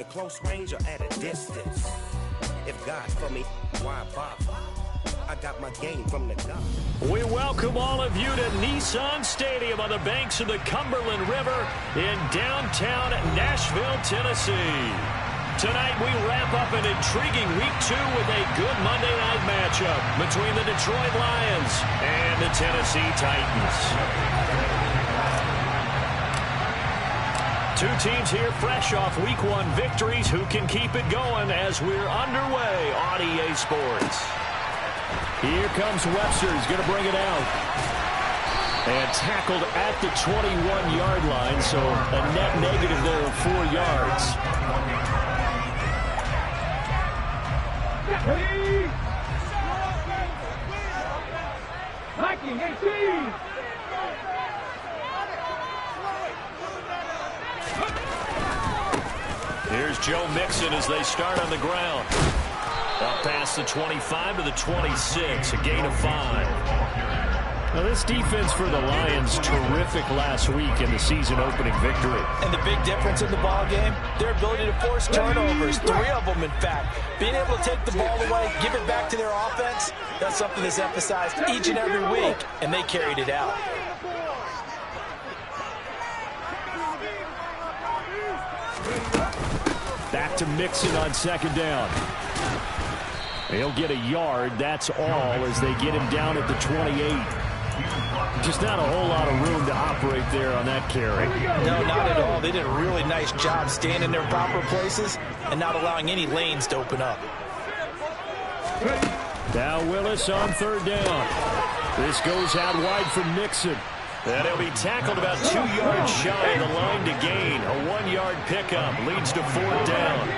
A close range or at a distance. If God's for me, why bother? I got my game from the God. We welcome all of you to Nissan Stadium on the banks of the Cumberland River in downtown Nashville, Tennessee. Tonight we wrap up an intriguing Week 2 with a good Monday night matchup between the Detroit Lions and the Tennessee Titans. Two teams here fresh off Week 1 victories. Who can keep it going as we're underway on EA Sports? Here comes Webster. He's going to bring it out. And tackled at the 21-yard line, so a net negative there of 4 yards. Viking 18. Here's Joe Mixon as they start on the ground. Up past the 25 to the 26, a gain of 5. Now this defense for the Lions, terrific last week in the season-opening victory. And the big difference in the ball game, their ability to force turnovers, 3 of them in fact. Being able to take the ball away, give it back to their offense, that's something that's emphasized each and every week, and they carried it out. Back to Mixon on second down. He'll get a yard, that's all, as they get him down at the 28. Just not a whole lot of room to operate there on that carry. No, not at all. They did a really nice job staying in their proper places and not allowing any lanes to open up. Now Willis on third down. This goes out wide for Mixon. And he'll be tackled about 2 yards shy of the line to gain. A 1-yard pickup leads to 4th down.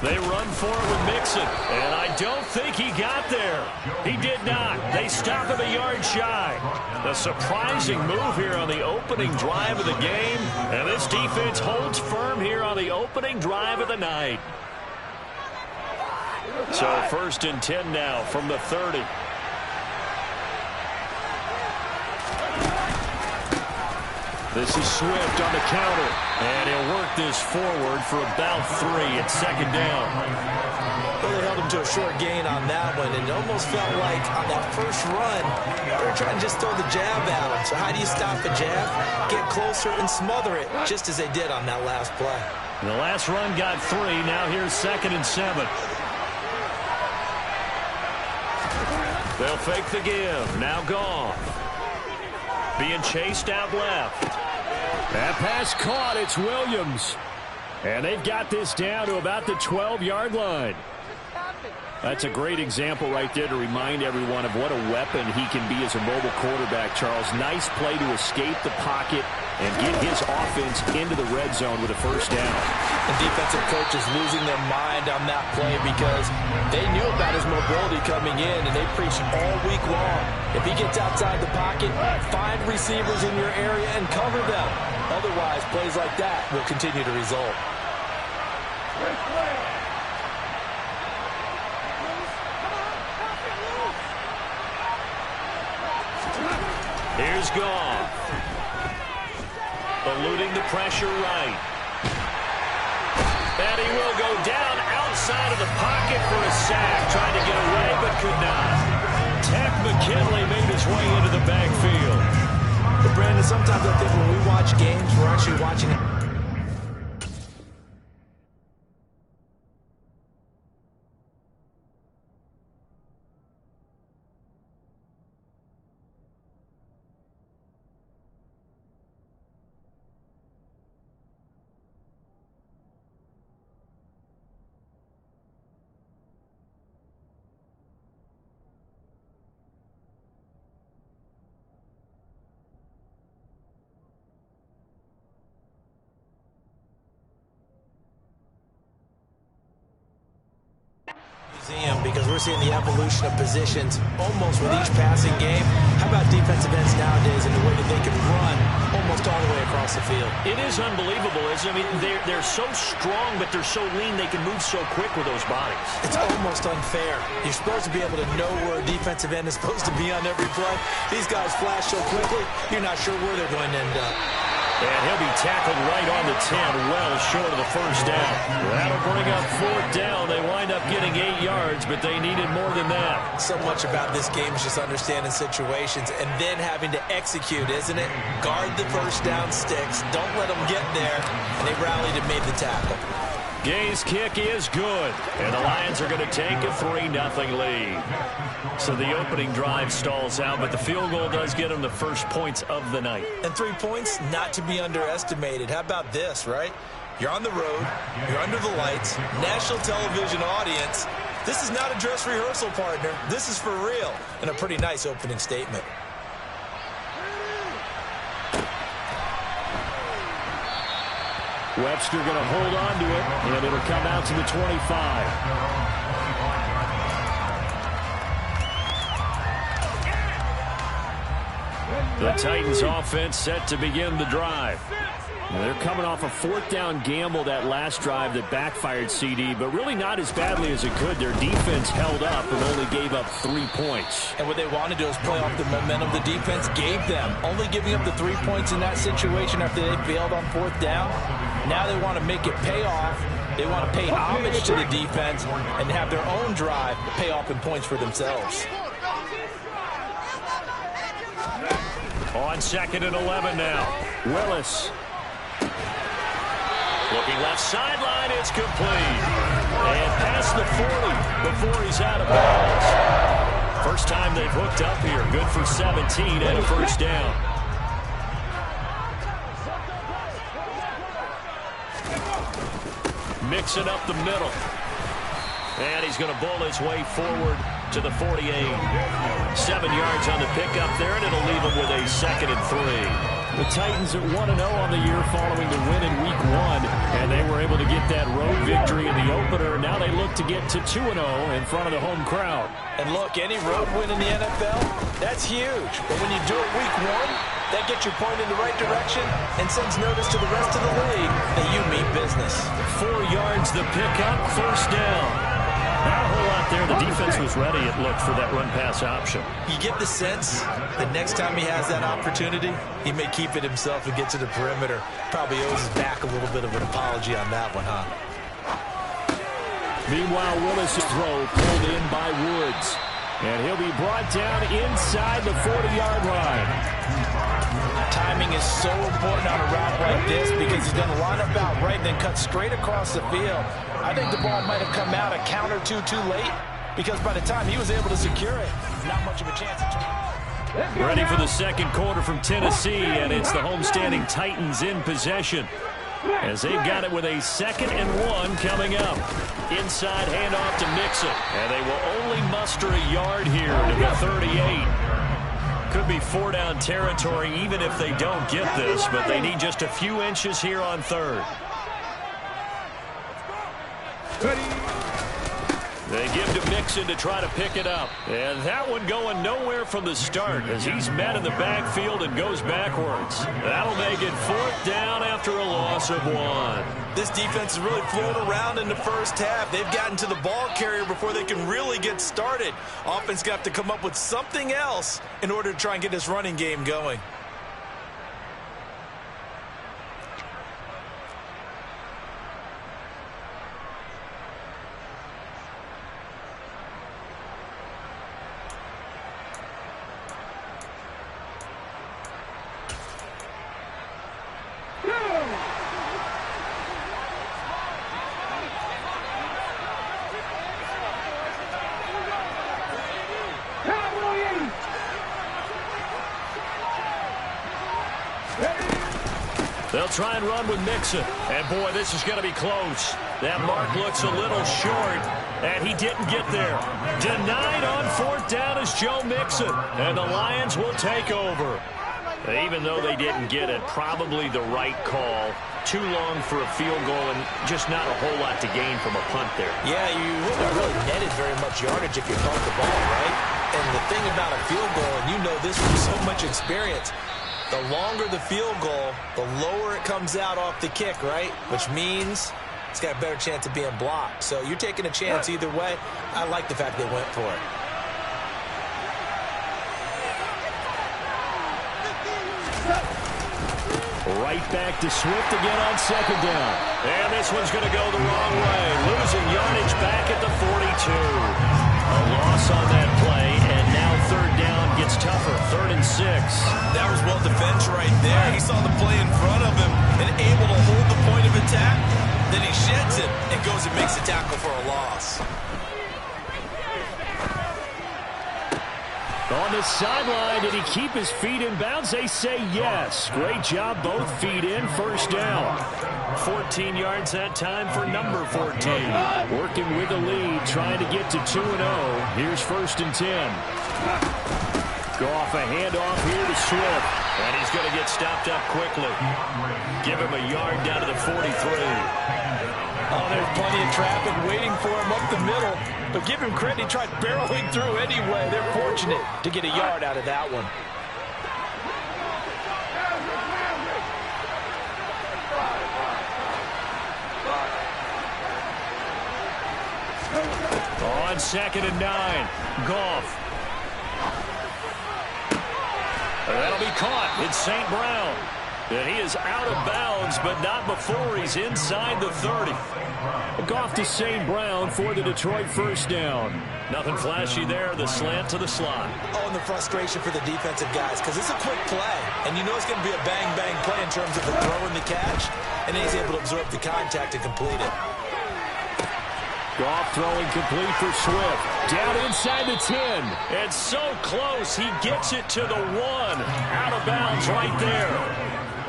They run for it with Mixon, and I don't think he got there. He did not. They stop him a yard shy. A surprising move here on the opening drive of the game, and this defense holds firm here on the opening drive of the night. So 1st and 10 now from the 30. This is Swift on the counter, and he'll work this forward for about 3 at 2nd down. Well, they held him to a short gain on that one, and it almost felt like on that first run, they were trying to just throw the jab at him. So how do you stop a jab? Get closer and smother it, just as they did on that last play. The last run got 3. Now here's 2nd and 7. They'll fake the give. Now gone. Being chased out left. That pass caught. It's Williams. And they've got this down to about the 12-yard line. That's a great example right there to remind everyone of what a weapon he can be as a mobile quarterback, Charles. Nice play to escape the pocket and get his offense into the red zone with a 1st down. The defensive coach is losing their mind on that play because they knew about his mobility coming in, and they preached all week long. If he gets outside the pocket, find receivers in your area and cover them. Otherwise, plays like that will continue to result. Here's Goff. Eluding the pressure right. And he will go down outside of the pocket for a sack. Trying to get away, but could not. Tech McKinley made his way into the backfield. But Brandon, sometimes I think when we watch games, we're actually watching it. Because we're seeing the evolution of positions almost with each passing game. How about defensive ends nowadays and the way that they can run almost all the way across the field? It is unbelievable, isn't it? I mean, they're so strong, but they're so lean they can move so quick with those bodies. It's almost unfair. You're supposed to be able to know where a defensive end is supposed to be on every play. These guys flash so quickly, you're not sure where they're going to end up. And he'll be tackled right on the 10, well short of the first down. That'll bring up 4th down. They wind up getting 8 yards, but they needed more than that. So much about this game is just understanding situations and then having to execute, isn't it? Guard the first down sticks. Don't let them get there. And they rallied and made the tackle. Gay's kick is good, and the Lions are going to take a 3-0 lead. So the opening drive stalls out, but the field goal does get them the first points of the night. And 3 points, not to be underestimated. How about this, right? You're on the road, you're under the lights, national television audience. This is not a dress rehearsal, partner. This is for real, and a pretty nice opening statement. Webster going to hold on to it, and it'll come out to the 25. The Titans offense set to begin the drive. They're coming off a 4th down gamble that last drive that backfired CD, but really not as badly as it could. Their defense held up and only gave up 3 points. And what they want to do is play off the momentum the defense gave them. Only giving up the 3 points in that situation after they failed on 4th down. Now they want to make it pay off. They want to pay homage to the defense and have their own drive pay off in points for themselves. On 2nd and 11 now. Willis. Looking left sideline, it's complete. And past the 40 before he's out of bounds. First time they've hooked up here. Good for 17 and a first down. Mixing up the middle. And he's going to bull his way forward to the 48. 7 yards on the pickup there, and it'll leave him with a 2nd and 3. The Titans at 1-0 on the year following the win in Week 1, and they were able to get that road victory in the opener. Now they look to get to 2-0 in front of the home crowd. And look, any road win in the NFL, that's huge. But when you do it Week 1, that gets you pointed in the right direction and sends notice to the rest of the league that you mean business. 4 yards the pickup, first down. Not a whole lot there. The defense was ready, it looked, for that run-pass option. You get the sense that next time he has that opportunity, he may keep it himself and get to the perimeter. Probably owes his back a little bit of an apology on that one, huh? Meanwhile, Willis' throw pulled in by Woods. And he'll be brought down inside the 40-yard line. Timing is so important on a route like this because he's going to line up out right and then cut straight across the field. I think the ball might have come out a count or two too late because by the time he was able to secure it, not much of a chance. Ready for the second quarter from Tennessee, and it's the homestanding Titans in possession as they've got it with a 2nd and 1 coming up. Inside handoff to Mixon, and they will only muster a yard here to the 38. Could be 4-down territory even if they don't get this, but they need just a few inches here on 3rd. They give to Mixon to try to pick it up. And that one going nowhere from the start as he's met in the backfield and goes backwards. That'll make it 4th down after a loss of 1. This defense is really floating around in the first half. They've gotten to the ball carrier before they can really get started. Offense got to come up with something else in order to try and get this running game going. They'll try and run with Mixon. And, boy, this is going to be close. That mark looks a little short, and he didn't get there. Denied on 4th down is Joe Mixon, and the Lions will take over. Even though they didn't get it, probably the right call. Too long for a field goal and just not a whole lot to gain from a punt there. Yeah, you wouldn't have really netted very much yardage if you pumped the ball, right? And the thing about a field goal, and you know this from so much experience, the longer the field goal, the lower it comes out off the kick, right? Which means it's got a better chance of being blocked. So you're taking a chance either way. I like the fact they went for it. Right back to Swift again on second down. And this one's going to go the wrong way. Losing yardage back at the 42. A loss on that play, and now third down gets tougher. 3rd and 6. That was well defense right there. He saw the play in front of him and able to hold the point of attack. Then he sheds it and goes and makes a tackle for a loss. On the sideline, did he keep his feet in bounds? They say yes. Great job, both feet in, first down. 14 yards that time for number 14. Working with the lead, trying to get to 2-0. Here's 1st and 10. Goff a handoff here to Swift. And he's going to get stopped up quickly. Give him a yard down to the 43. Oh, there's plenty of traffic waiting for him up the middle. But give him credit, he tried barreling through anyway. They're fortunate to get a yard out of that one. On 2nd and 9, Goff. That'll be caught. It's St. Brown. And he is out of bounds, but not before he's inside the 30. Goff to St. Brown for the Detroit first down. Nothing flashy there. The slant to the slot. Oh, and the frustration for the defensive guys, because it's a quick play. And you know it's going to be a bang-bang play in terms of the throw and the catch. And he's able to absorb the contact and complete it. Goff throwing complete for Swift. Down inside the 10. And so close, he gets it to the 1. Out of bounds right there.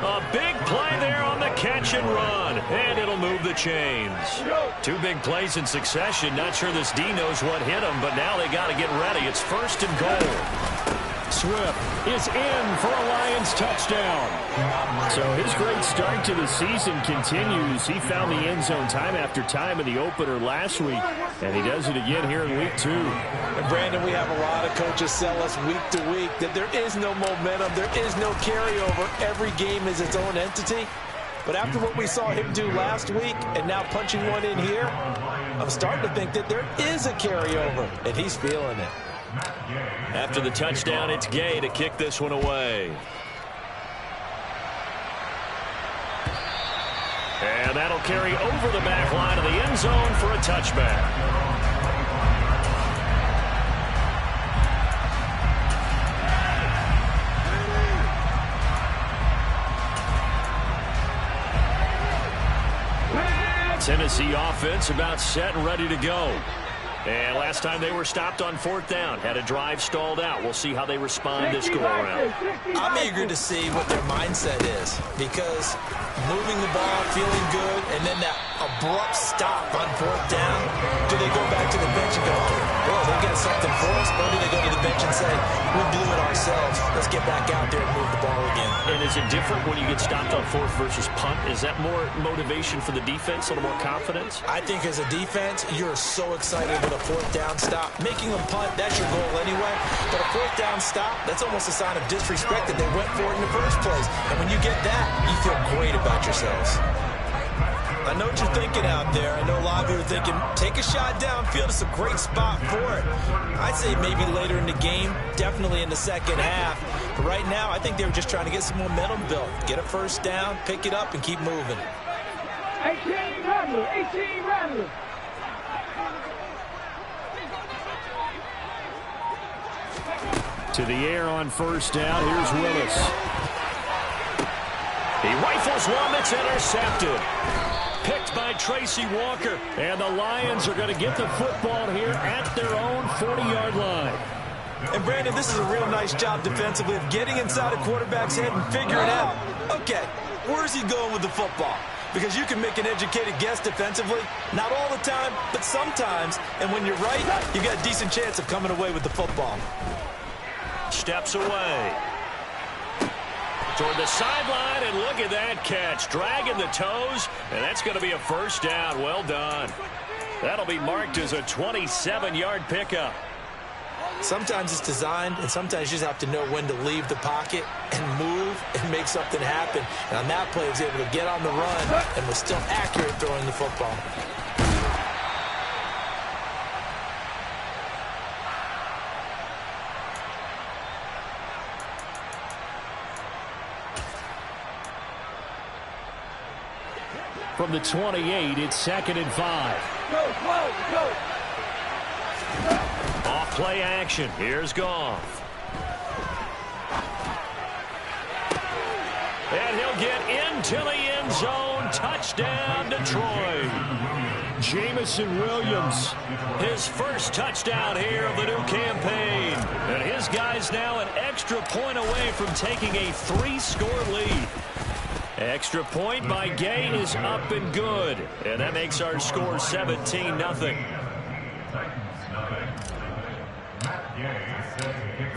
A big play there on the catch and run. And it'll move the chains. 2 big plays in succession. Not sure this D knows what hit him, but now they got to get ready. It's 1st and goal. Swift is in for a Lions touchdown. So his great start to the season continues. He found the end zone time after time in the opener last week, and he does it again here in week 2. And Brandon, we have a lot of coaches sell us week to week that there is no momentum, there is no carryover. Every game is its own entity. But after what we saw him do last week and now punching one in here, I'm starting to think that there is a carryover, and he's feeling it. After the touchdown, it's Gay to kick this one away. And that'll carry over the back line of the end zone for a touchback. Tennessee offense about set and ready to go. And last time they were stopped on 4th down, had a drive stalled out. We'll see how they respond this go-around. I'm eager to see what their mindset is, because moving the ball, feeling good, and then that abrupt stop on 4th down, do they go back to the bench and go, boy, they got something for us, or do they go to the bench and say, we blew it ourselves, let's get back out there and move the ball again? And is it different when you get stopped on 4th versus punt? Is that more motivation for the defense, a little more confidence? I think as a defense, you're so excited with a 4th down stop. Making them punt, that's your goal anyway. But a 4th down stop, that's almost a sign of disrespect that they went for it in the first place. And when you get that, you feel great about yourselves. I know what you're thinking out there. I know a lot of you are thinking, take a shot downfield. It's a great spot for it. I'd say maybe later in the game, definitely in the second half. But right now, I think they were just trying to get some momentum built. Get a first down, pick it up, and keep moving. 18 Rattler, 18 Rattler. To the air on 1st down. Here's Willis. He rifles one that's intercepted. Picked by Tracy Walker. And the Lions are going to get the football here at their own 40-yard line. And Brandon, this is a real nice job defensively of getting inside a quarterback's head and figuring out, okay, where's he going with the football? Because you can make an educated guess defensively. Not all the time, but sometimes. And when you're right, you got a decent chance of coming away with the football. Steps away. toward the sideline, and look at that catch. Dragging the toes, and that's going to be a first down. Well done. That'll be marked as a 27-yard pickup. Sometimes it's designed, and sometimes you just have to know when to leave the pocket and move and make something happen. And on that play, he was able to get on the run and was still accurate throwing the football. From the 28, it's 2nd and 5. Go. Off play action. Here's Goff. And he'll get into the end zone. Touchdown, Detroit. Jameson Williams, his first touchdown here of the new campaign. And his guy's now an extra point away from taking a 3-score lead. Extra point by Gay is up and good. And that makes our score 17-0.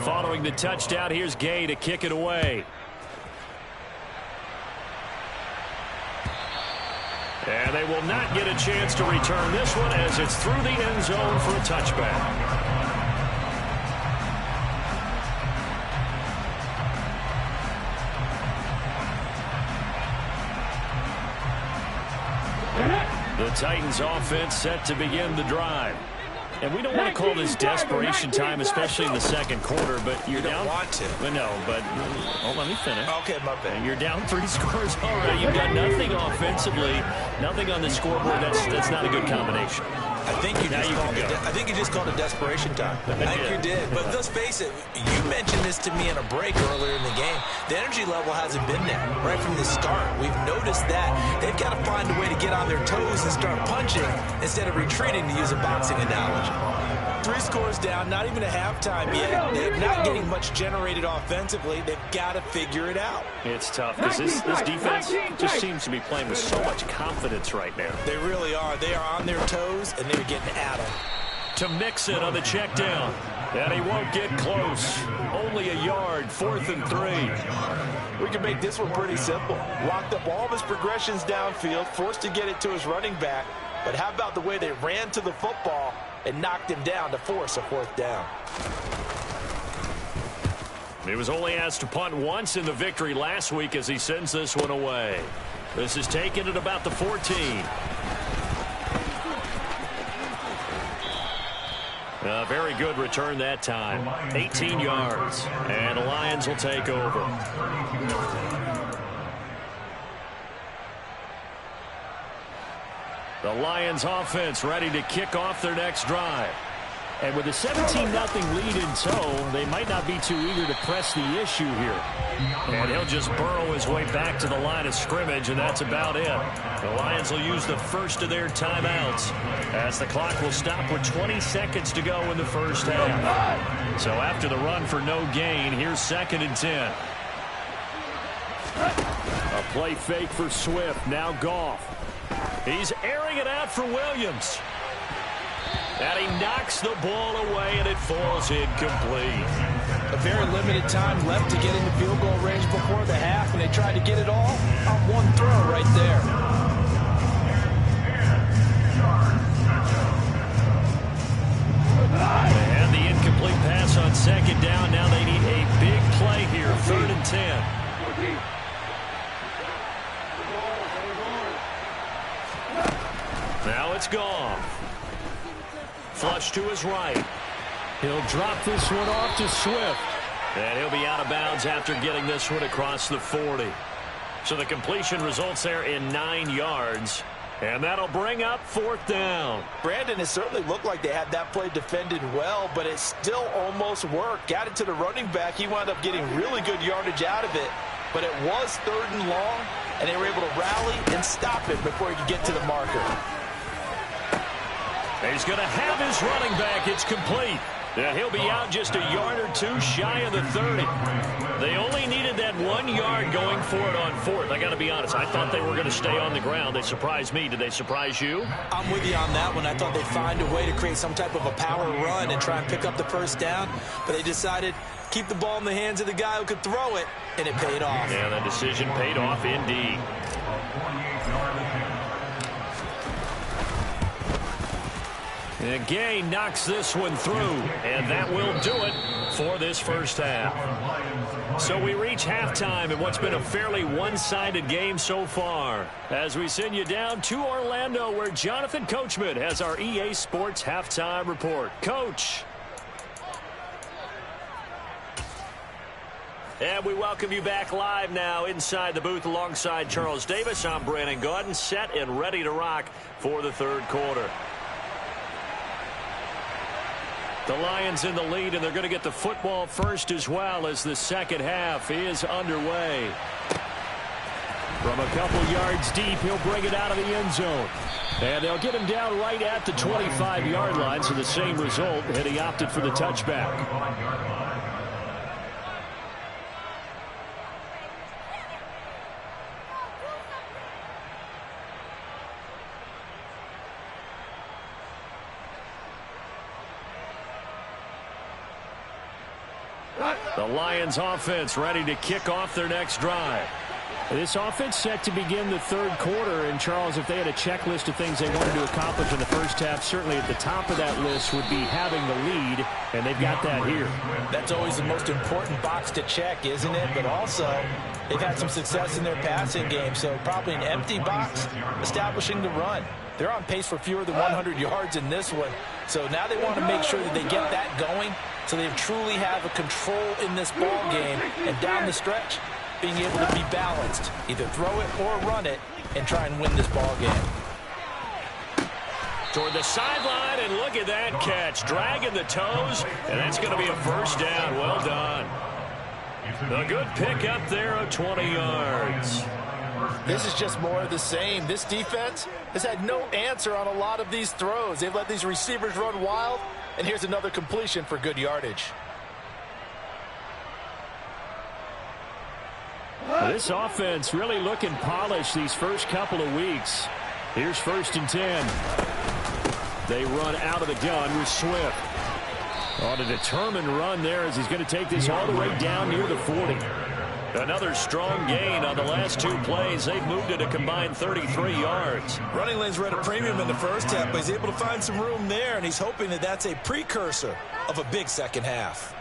Following the touchdown, here's Gay to kick it away. And they will not get a chance to return this one as it's through the end zone for a touchback. The Titans offense set to begin the drive. And we don't want to call this desperation time, especially in the second quarter, but you're down. You don't want to. But no, but let me finish. Okay, my bad. You're down 3 scores already. You've got nothing offensively, nothing on the scoreboard. That's not a good combination. I think you just called it desperation time. I think you did. But let's face it, you mentioned this to me in a break earlier in the game. The energy level hasn't been there right from the start. We've noticed that. They've got to find a way to get on their toes and start punching instead of retreating, to use a boxing analogy. 3 scores down, not even a halftime yet. They're not getting much generated offensively. They've got to figure it out. It's tough because this defense just seems to be playing with so much confidence right now. They really are. They are on their toes, and they're getting at them. To mix it on the check down. And he won't get close. Only a yard, 4th and 3. We can make this one pretty simple. Locked up all of his progressions downfield, forced to get it to his running back. But how about the way they ran to the football and knocked him down to force a 4th down? He was only asked to punt once in the victory last week as he sends this one away. This is taken at about the 14. A very good return that time. 18 yards. And the Lions will take over. The Lions offense ready to kick off their next drive. And with a 17-0 lead in tow, they might not be too eager to press the issue here. And he'll just burrow his way back to the line of scrimmage, and that's about it. The Lions will use the first of their timeouts as the clock will stop with 20 seconds to go in the first half. So after the run for no gain, here's 2nd and 10. A play fake for Swift. Now Goff. He's airing it out for Williams. And he knocks the ball away, and it falls incomplete. A very limited time left to get into field goal range before the half, and they tried to get it all on one throw right there. And the incomplete pass on 2nd down. Now they need a big play here, 3rd and 10. Now it's Goff. Flush to his right. He'll drop this one off to Swift. And he'll be out of bounds after getting this one across the 40. So the completion results there in 9 yards. And that'll bring up 4th down. Brandon, it certainly looked like they had that play defended well, but it still almost worked. Got it to the running back. He wound up getting really good yardage out of it. But it was 3rd and long, and they were able to rally and stop it before he could get to the marker. He's going to have his running back. It's complete. Yeah, he'll be out just a yard or two shy of the 30. They only needed that 1 yard going for it on fourth. I got to be honest, I thought they were going to stay on the ground. They surprised me. Did they surprise you? I'm with you on that one. I thought they'd find a way to create some type of a power run and try and pick up the first down, but they decided keep the ball in the hands of the guy who could throw it, and it paid off. Yeah, that decision paid off indeed. And Gay knocks this one through, and that will do it for this first half. So we reach halftime in what's been a fairly one-sided game so far, as we send you down to Orlando, where Jonathan Coachman has our EA Sports halftime report. Coach. And we welcome you back live now inside the booth alongside Charles Davis. I'm Brandon Gaudin, set and ready to rock for the third quarter. The Lions in the lead, and they're going to get the football first as well as the second half is underway. From a couple yards deep, he'll bring it out of the end zone. And they'll get him down right at the 25-yard line, so the same result, and he opted for the touchback. The Lions offense ready to kick off their next drive. This offense set to begin the third quarter. And, Charles, if they had a checklist of things they wanted to accomplish in the first half, certainly at the top of that list would be having the lead, and they've got that here. That's always the most important box to check, isn't it? But also, they've had some success in their passing game, so probably an empty box establishing the run. They're on pace for fewer than 100 yards in this one. So now they want to make sure that they get that going so they truly have a control in this ball game. And down the stretch, being able to be balanced, either throw it or run it, and try and win this ball game. Toward the sideline, and look at that catch. Dragging the toes, and that's going to be a first down. Well done. A good pick up there of 20 yards. This is just more of the same. This defense has had no answer on a lot of these throws. They've let these receivers run wild, and here's another completion for good yardage. This offense really looking polished these first couple of weeks. Here's 1st and 10. They run out of the gun with Swift. On a determined run there as he's going to take this all the way down near the 40. Another strong gain on the last two plays. They've moved it a combined 33 yards. Running lanes were at a premium in the first half, but he's able to find some room there, and he's hoping that that's a precursor of a big second half.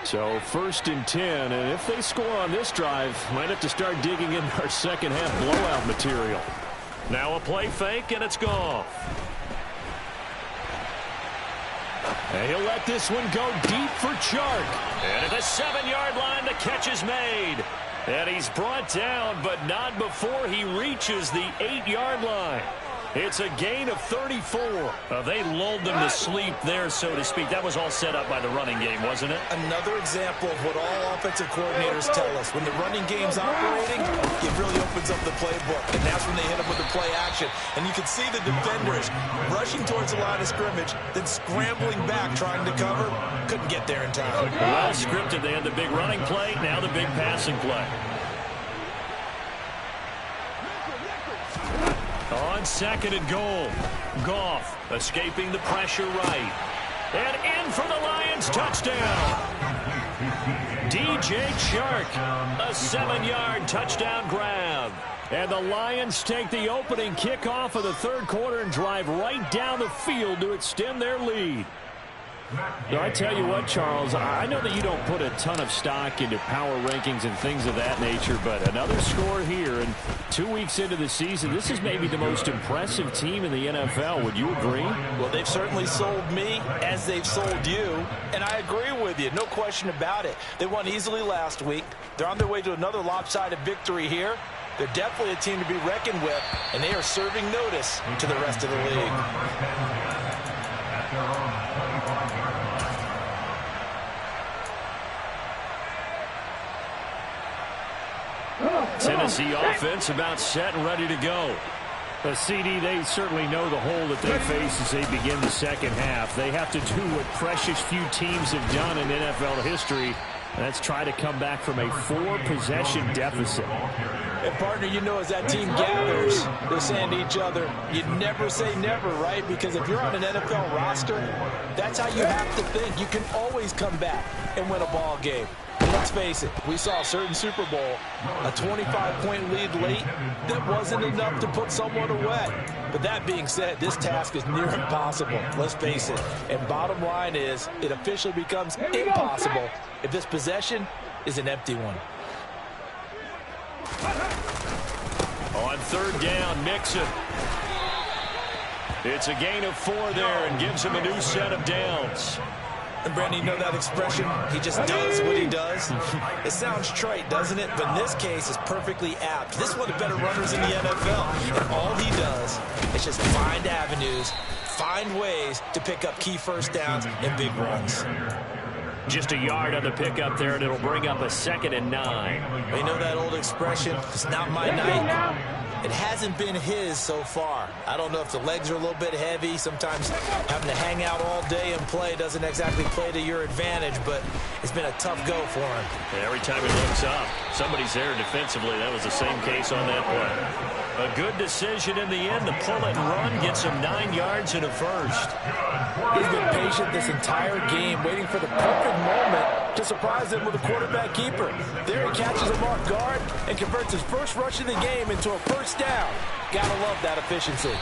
So 1st and 10, and if they score on this drive, might have to start digging in our second half blowout material. Now a play fake, and it's Goff. And he'll let this one go deep for Chark. And at the 7-yard line, the catch is made. And he's brought down, but not before he reaches the 8-yard line. It's a gain of 34. They lulled them to sleep there, so to speak. That was all set up by the running game, wasn't it? Another example of what all offensive coordinators tell us. When the running game's operating, it really opens up the playbook, and that's when they hit them with the play action. And you can see the defenders rushing towards the line of scrimmage, then scrambling back, trying to cover. Couldn't get there in time. Well scripted. They had the big running play, now the big passing play. On 2nd and goal, Goff escaping the pressure right. And in for the Lions, touchdown. DJ Chark, a 7-yard touchdown grab. And the Lions take the opening kickoff of the third quarter and drive right down the field to extend their lead. Now, I tell you what, Charles, I know that you don't put a ton of stock into power rankings and things of that nature, but another score here, and 2 weeks into the season, this is maybe the most impressive team in the NFL. Would you agree? Well, they've certainly sold me as they've sold you, and I agree with you. No question about it. They won easily last week. They're on their way to another lopsided victory here. They're definitely a team to be reckoned with, and they are serving notice to the rest of the league. Tennessee offense about set and ready to go. CD, they certainly know the hole that they face as they begin the second half. They have to do what precious few teams have done in NFL history. That's try to come back from a 4-possession deficit. And, partner, you know, as that team gathers, they're saying to each other, you never say never, right? Because if you're on an NFL roster, that's how you have to think. You can always come back and win a ball game. Let's face it, we saw a certain Super Bowl, a 25-point lead late that wasn't enough to put someone away. But that being said, this task is near impossible, let's face it. And bottom line is, it officially becomes impossible if this possession is an empty one. On third down, Mixon. It's a gain of 4 there and gives him a new set of downs. And, Brandon, you know that expression? He just does what he does. It sounds trite, doesn't it? But in this case, it's perfectly apt. This is one of the better runners in the NFL. And all he does is just find avenues, find ways to pick up key first downs and big runs. Just a yard on the pickup there, and it'll bring up a 2nd and 9. You know that old expression, it's not my night. It hasn't been his so far. I don't know if the legs are a little bit heavy. Sometimes having to hang out all day and play doesn't exactly play to your advantage, but it's been a tough go for him. And every time he looks up, somebody's there defensively. That was the same case on that play. A good decision in the end. The pull and run gets him 9 yards and a first. He's been patient this entire game, waiting for the perfect moment to surprise them with a quarterback keeper. There he catches him off guard and converts his first rush of the game into a first down. Gotta love that efficiency.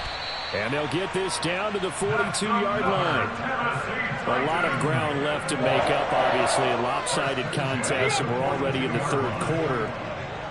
And they'll get this down to the 42-yard line. A lot of ground left to make up, obviously, a lopsided contest, and we're already in the third quarter.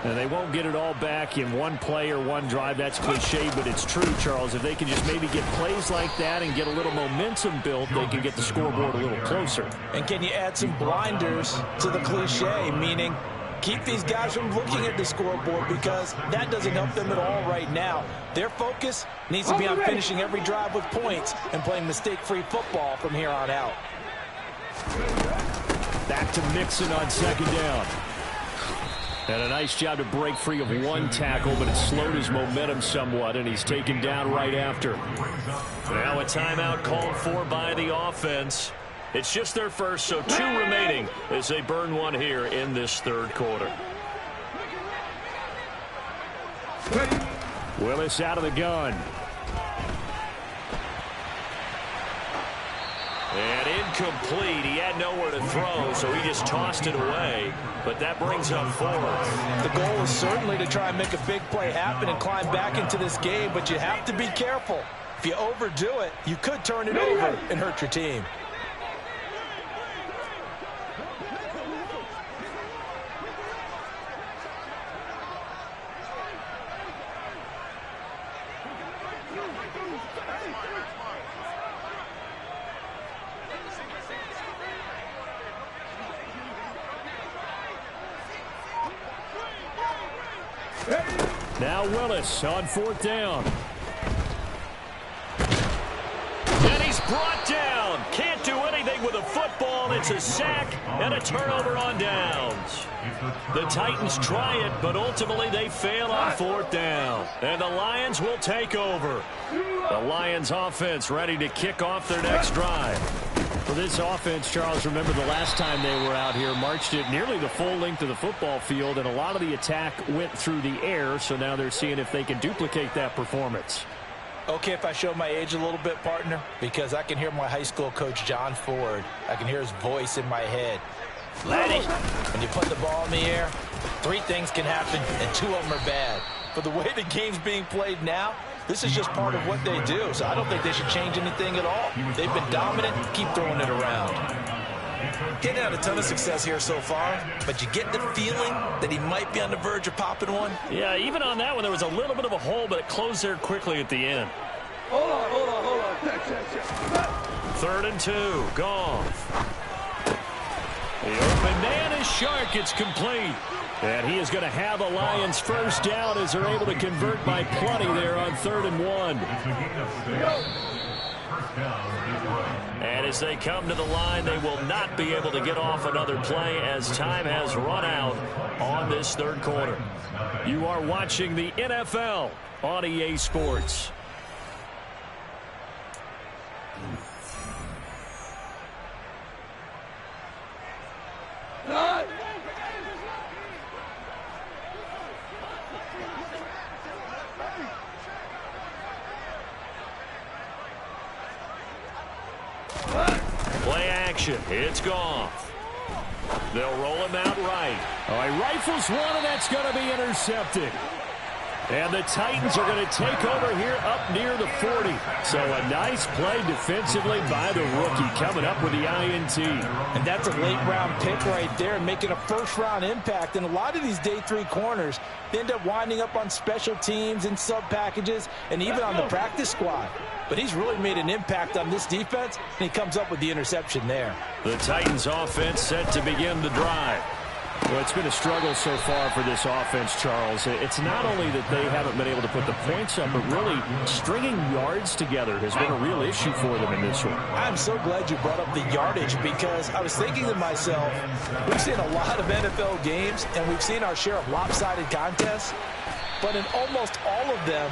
And they won't get it all back in one play or one drive. That's cliche, but it's true, Charles. If they can just maybe get plays like that and get a little momentum built, they can get the scoreboard a little closer. And can you add some blinders to the cliche, meaning keep these guys from looking at the scoreboard, because that doesn't help them at all right now. Their focus needs to be on finishing every drive with points and playing mistake-free football from here on out. Back to Mixon on 2nd down. And a nice job to break free of one tackle, but it slowed his momentum somewhat, and he's taken down right after. Now a timeout called for by the offense. It's just their first, so 2 remaining as they burn one here in this third quarter. Willis out of the gun. And incomplete. He had nowhere to throw, so he just tossed it away. But that brings up 4th. The goal is certainly to try and make a big play happen and climb back into this game, but you have to be careful. If you overdo it, you could turn it over and hurt your team. Now Willis on 4th down. And he's brought down. Can't do anything with a football. It's a sack and a turnover on downs. The Titans try it, but ultimately they fail on 4th down. And the Lions will take over. The Lions offense ready to kick off their next drive. For this offense, Charles, remember the last time they were out here, marched it nearly the full length of the football field, and a lot of the attack went through the air, so now they're seeing if they can duplicate that performance. Okay, if I show my age a little bit, partner, because I can hear my high school coach, John Ford. I can hear his voice in my head. Laddie, when you put the ball in the air, 3 things can happen, and 2 of them are bad. For the way the game's being played now, this is just part of what they do, so I don't think they should change anything at all. They've been dominant. Keep throwing it around. Getting out a ton of success here so far, but you get the feeling that he might be on the verge of popping one. Yeah, even on that one, there was a little bit of a hole, but it closed there quickly at the end. Hold on. Check. 3rd and 2, Goff. The open man is Shark. It's complete. And he is going to have a Lions first down as they're able to convert by plenty there on 3rd and 1. And as they come to the line, they will not be able to get off another play as time has run out on this third quarter. You are watching the NFL on EA Sports. Play action. It's Goff. They'll roll him out right. Oh, he rifles one, and that's going to be intercepted. And the Titans are going to take over here up near the 40. So a nice play defensively by the rookie coming up with the INT. And that's a late-round pick right there, making a first-round impact. And a lot of these day 3 corners, they end up winding up on special teams and sub-packages and even on the practice squad. But he's really made an impact on this defense, and he comes up with the interception there. The Titans offense set to begin the drive. Well, it's been a struggle so far for this offense, Charles. It's not only that they haven't been able to put the points up, but really stringing yards together has been a real issue for them in this one. I'm so glad you brought up the yardage, because I was thinking to myself, we've seen a lot of NFL games, and we've seen our share of lopsided contests, but in almost all of them,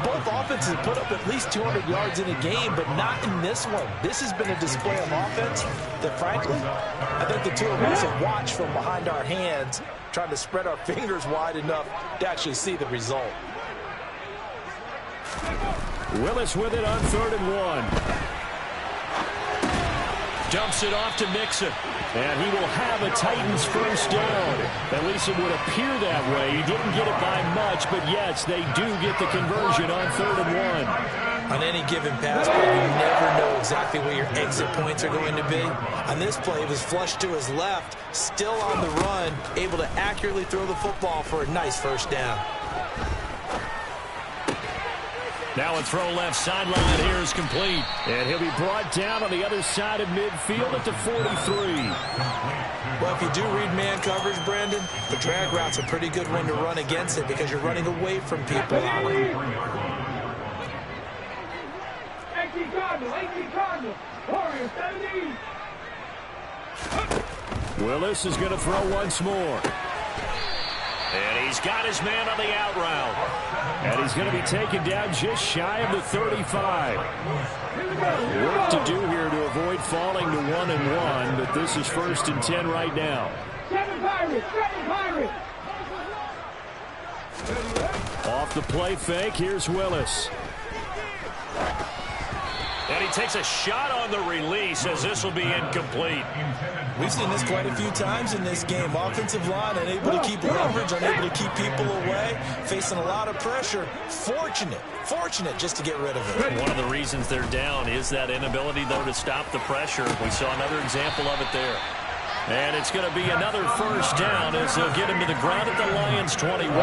both offenses put up at least 200 yards in a game, but not in this one. This has been a display of offense that, frankly, I think the two of us have watched from behind our hands, trying to spread our fingers wide enough to actually see the result. Willis with it on 3rd and 1. Dumps it off to Mixon. And he will have a Titans first down. At least it would appear that way. He didn't get it by much, but yes, they do get the conversion on 3rd and 1. On any given pass play, you never know exactly where your exit points are going to be. On this play, it was flushed to his left, still on the run, able to accurately throw the football for a nice first down. Now a throw left sideline here is complete. And he'll be brought down on the other side of midfield at the 43. Well, if you do read man coverage, Brandon, the drag route's a pretty good one to run against it because you're running away from people on it. 18 Cardinals, Warriors, 17. Willis is going to throw once more. And he's got his man on the out route. And he's going to be taken down just shy of the 35. Work to do here to avoid falling to 1-1, but this is 1st and 10 right now. 7 Pirates. Off the play fake, here's Willis. And he takes a shot on the release as this will be incomplete. We've seen this quite a few times in this game. Offensive line unable to keep leverage, unable to keep people away, facing a lot of pressure. Fortunate just to get rid of it. One of the reasons they're down is that inability, though, to stop the pressure. We saw another example of it there. And it's going to be another first down as they'll get him to the ground at the Lions' 21.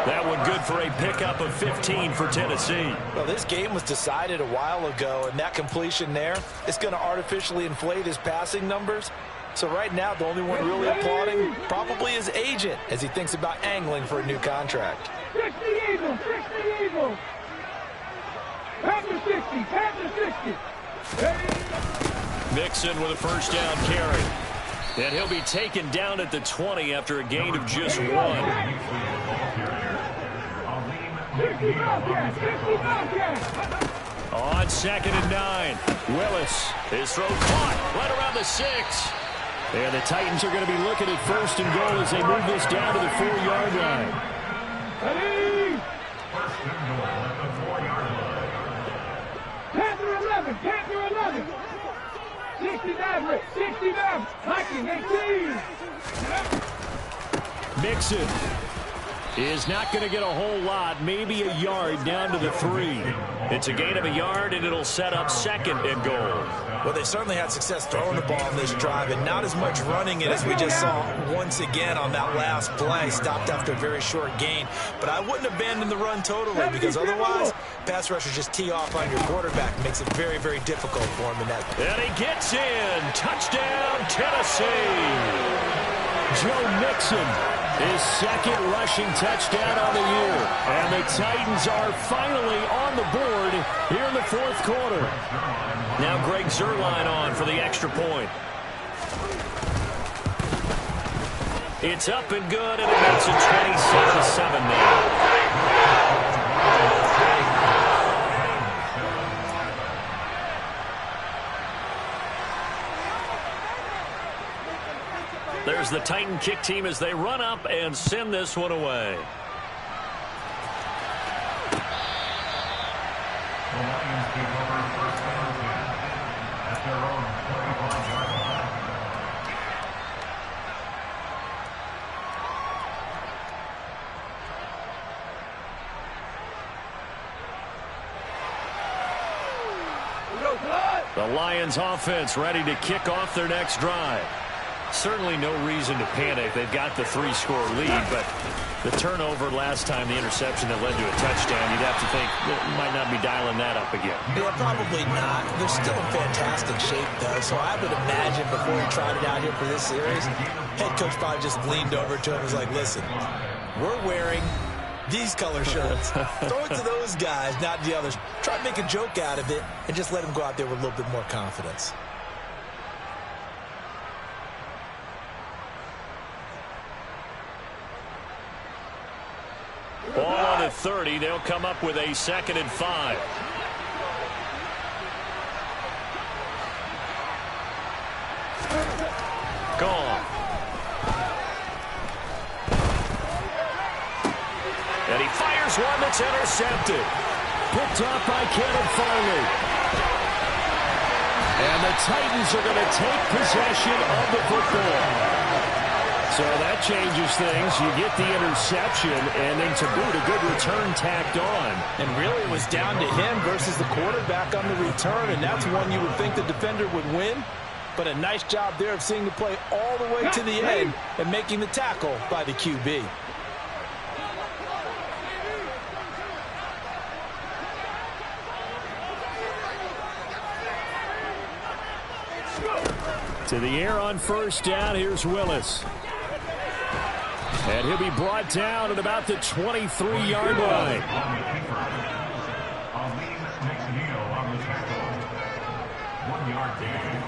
That one good for a pickup of 15 for Tennessee. Well, this game was decided a while ago, and that completion there is going to artificially inflate his passing numbers. So right now, the only one really applauding probably his agent as he thinks about angling for a new contract. 60 Eagles. Panther 60. Mixon with a first down carry. And he'll be taken down at the 20 after a gain of just 1. On 2nd and 9, Willis. His throw caught right around the 6. And the Titans are going to be looking at 1st and goal as they move this down to the 4-yard line. Panther 11. 69, Vikings 18. Mixon is not going to get a whole lot, maybe a yard down to the 3. It's a gain of a yard, and it'll set up 2nd and goal. Well, they certainly had success throwing the ball in this drive, and not as much running it as we just saw once again on that last play. Stopped after a very short gain. But I wouldn't abandon the run totally, because otherwise, pass rushers just tee off on your quarterback. Makes it very, very difficult for him in that. And he gets in. Touchdown, Tennessee. Joe Mixon, his 2nd rushing touchdown on the year. And the Titans are finally on the board here in the 4th quarter. Now Greg Zuerlein on for the extra point. It's up and good, and it makes it 27-7 now. There's the Titan kick team as they run up and send this one away. The Lions take over first down at their own 35-yard line. The Lions offense ready to kick off their next drive. Certainly no reason to panic. They've got the 3-score lead, but the turnover last time, the interception that led to a touchdown, you'd have to think that might not be dialing that up again. Yeah, probably not. They're still in fantastic shape, though, so I would imagine before he tried it out here for this series, head coach probably just leaned over to him and was like, listen, we're wearing these color shirts. Throw it to those guys, not the others. Try to make a joke out of it and just let them go out there with a little bit more confidence. Ball on at 30. They'll come up with a 2nd and 5. Gone. And he fires one that's intercepted. Picked off by Kenneth Farley. And the Titans are going to take possession of the football. So that changes things. You get the interception, and then to boot, a good return tacked on. And really it was down to him versus the quarterback on the return, and that's one you would think the defender would win. But a nice job there of seeing the play all the way to the end and making the tackle by the QB. To the air on first down, here's Willis. And he'll be brought down at about the 23-yard line. Alim McNeil on the tackle. 1 yard gain.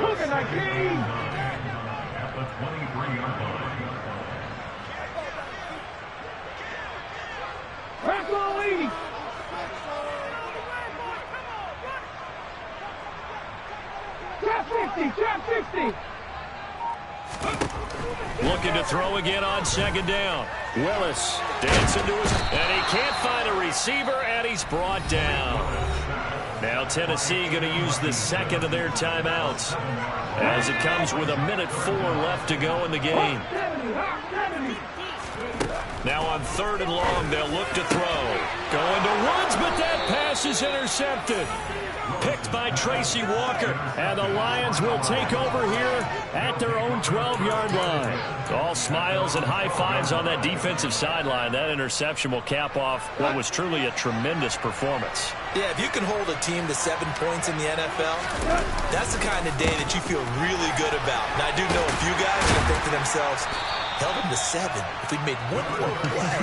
Look at that game! At the 23-yard line. Crack the lead! Trap 50! Trap 50! Looking to throw again on 2nd down. Willis dancing to his, and he can't find a receiver, and he's brought down. Now Tennessee going to use the 2nd of their timeouts as it comes with 1:04 left to go in the game. Now on 3rd and long, they'll look to throw. Going to Woods, but that pass is intercepted. Picked by Tracy Walker. And the Lions will take over here at their own 12-yard line. All smiles and high fives on that defensive sideline. That interception will cap off what was truly a tremendous performance. Yeah, if you can hold a team to 7 points in the NFL, that's the kind of day that you feel really good about. Now, I do know a few guys that think to themselves, held them to 7. If we'd made 1 more play,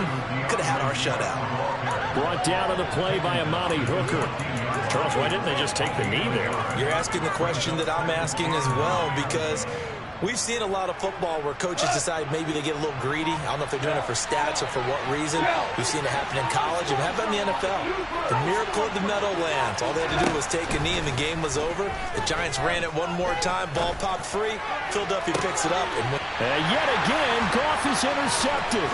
could have had our shutout. Brought down on the play by Amani Hooker. Charles, why didn't they just take the knee there? You're asking the question that I'm asking as well, because we've seen a lot of football where coaches decide maybe they get a little greedy. I don't know if they're doing it for stats or for what reason. We've seen it happen in college, and how about in the NFL? The miracle of the Meadowlands. All they had to do was take a knee, and the game was over. The Giants ran it one more time. Ball popped free. Philadelphia picks it up. And yet again, Goff is intercepted.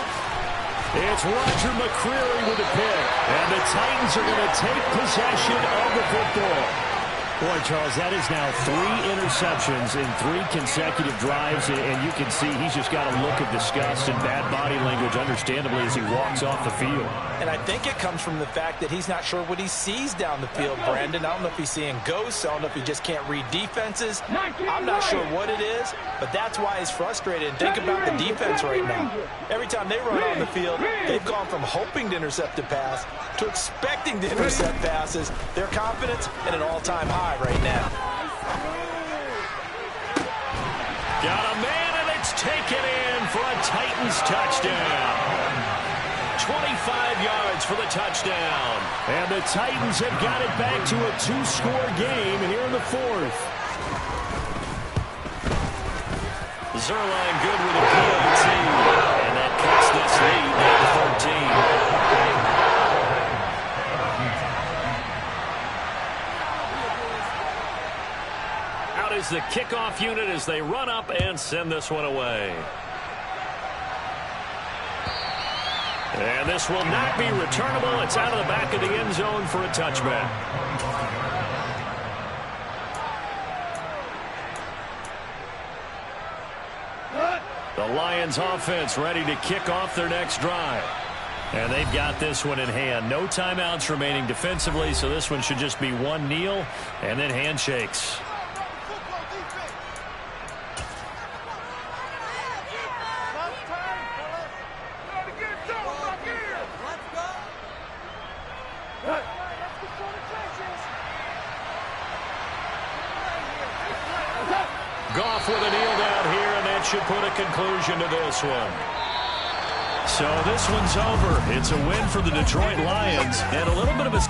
It's Roger McCreary with a pick. And the Titans are going to take possession of the football. Boy, Charles, that is now 3 interceptions in 3 consecutive drives, and you can see he's just got a look of disgust and bad body language, understandably, as he walks off the field. And I think it comes from the fact that he's not sure what he sees down the field, Brandon. I don't know if he's seeing ghosts. I don't know if he just can't read defenses. I'm not sure what it is, but that's why he's frustrated. And think about the defense right now. Every time they run on the field, they've gone from hoping to intercept a pass to expecting to intercept passes. Their confidence at an all-time high right now. Got a man, and it's taken in for a Titans touchdown. 25 yards for the touchdown. And the Titans have got it back to a 2-score game here in the 4th. Zerline good with a PAT. And that cuts this lead down to 13. out as the kickoff unit as they run up and send this one away. And this will not be returnable. It's out of the back of the end zone for a touchback. The Lions offense ready to kick off their next drive. And they've got this one in hand. No timeouts remaining defensively, so this one should just be one kneel and then handshakes. Goff with a kneel down here, and that should put a conclusion to this one. So this one's over. It's a win for the Detroit Lions, and a little bit of a...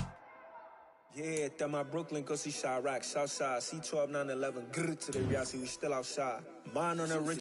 Yeah, that my Brooklyn, go see Chirac, Southside, C12, 911, grrr to the Riasi, we still outside. Mine on the rich.